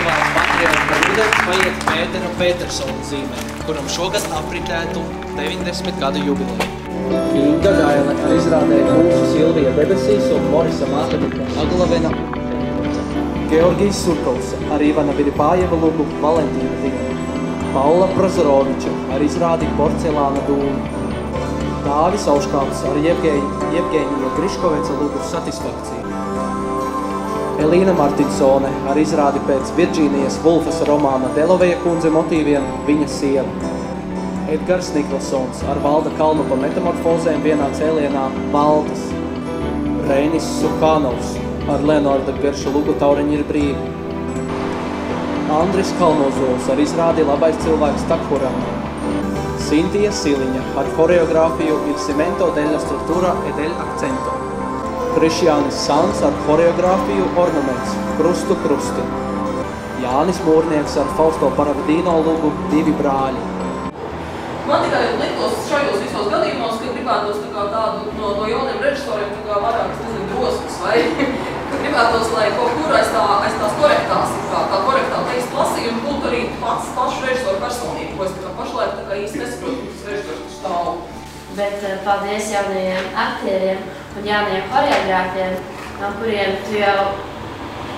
festivāla patriarha Rudens paiet Pētera Petersona zīmē, kuram šogad apritētu 90 gadu jubileju. Inga Gaile ar izrādēju Mūsu Silvija debesīs un Morisa Matetika Aglavena. Georgijs Surkovs ar Ivana Viripājeva lugu Valentīna diena. Paula Prozoroviča ar izrādi Porcelāna dūmi. Dāvis Auškāls ar Jevgeņija Griškoveca lugu Satisfakcija. Elīna Martinsone ar izrādi pēc Virģīnijas Vulfas romāna Deloveja kundze motīviem Viņa sieva. Edgars Niklsons ar Valda Kalnupa metamorfozēm vienā cēlienā Valdas. Reinis Suhanovs ar Leonarda Gerša lugu Tauriņi ir brīvi. Andris Kalnozols ar izrādi Labais cilvēks Takhuranā. Sintija Siliņa ar horeogrāfiju Il cemento della struttura e del accento. Krišjānis Sans ar horeogrāfiju Ornaments Krustu krusti. Jānis Mūrnieks ar Fausto Paravidino lugu Divi brāļi. Man tikai liktos šajos visos gadījumos, ka gribētos tādu no jauniem režisoriem vairāk, drosmes, vai ka gribētos, lai kaut kur aiz tās korektās, tā korektā teksta lasījuma būtu arī pašu režisoru personību, ko es pašlaik īsti nesaprotu, kas režisors stāv. Bet paldies jaunajiem aktieriem un jaunajiem horeogrāfiem, no kuriem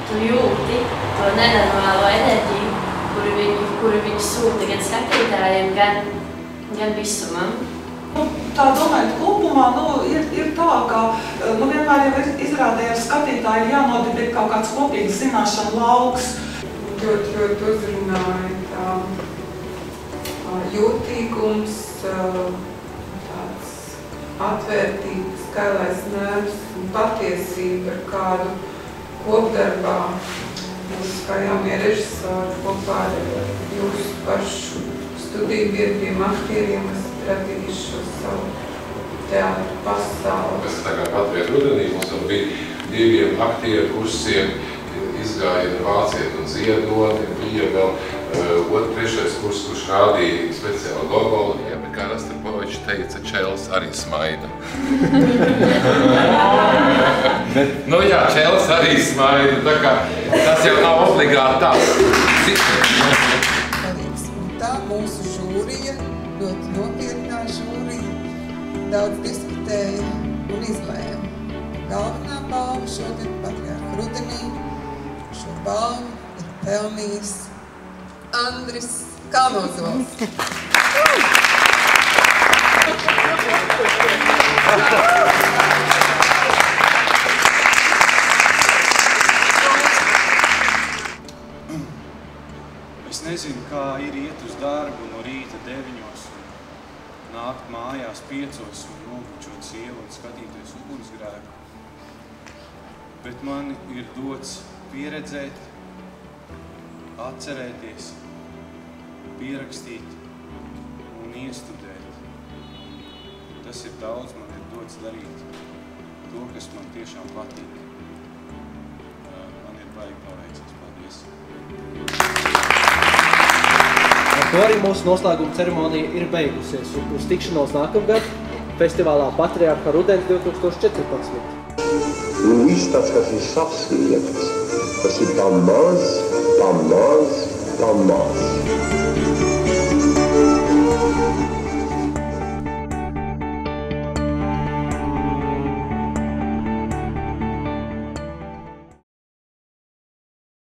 tu jūti to nenormālo enerģiju, kuru viņi sūta gan skatītājiem, gan visumam. Tā domājot kopumā, ir tā, ka vienmēr jau izrādē skatītāji ir jānodibina kaut kāds kopīgs zināšanu lauks. Ļoti uzrunāja jūtīgums, tāds atvērtības, skailais nervs un patiesība ar kādu kopdarbā. Jūs kā jaunie režisori kopā ar jūsu pašu studiju biedriem, aktieriem, kas radījuši šo savu teātru pasauli. Tas tā kā Patriarha rudenī mums jau bija diviem aktieru kursiem, izgājieni Vāciet un Ziedoni, bija vēl trešais kurs, kurš rādīja speciāli Gogolu. Jā, bet kā Rostropovičs teica, Čels arī smaida. Nu jā, Čels arī smaida, tā kā tas jau nav obligāti tāds. Tā mūsu žūrija, ļoti nopietnā žūrija, daudz diskutēja un izlēma. Galvenā balva šodien Patriarha rudenī. Šo balvu ir pelnījis Andris Kalnozols. Es nezinu, kā ir iet uz darbu no rīta 9 un nākt mājās 5 un nobučot sievu un skatīties ugunsgrēku. Bet man ir dots pieredzēt, atcerēties, pierakstīt un iestudēt. Tas ir daudz, man ir dots darīt to, kas man tiešām patīk. Man ir baigi paveicies. Paldies! Ar to arī mūsu noslēguma ceremonija ir beigusies. Uz tikšanos nākamgad festivālā Patriarha rudens 2014. Un viss tas, kas ir savsliekts, tas ir tā maz, tā maz, tā maz.